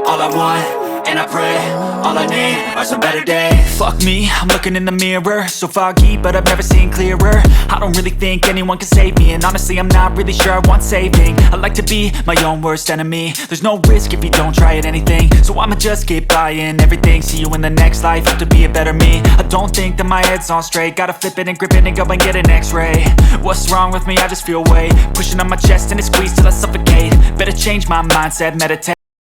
All I want, and I pray, all I need are some better days. Fuck me, I'm looking in the mirror, so foggy, but I've never seen clearer. I don't really think anyone can save me, and honestly I'm not really sure I want saving. I like to be my own worst enemy. There's no risk if you don't try at anything, so I'ma just keep buying everything. See you in the next life, have to be a better me. I don't think that my head's on straight, gotta flip it and grip it and go and get an x-ray. What's wrong with me? I just feel weight pushing on my chest and it squeezes till I suffocate. Better change my mindset, meditate.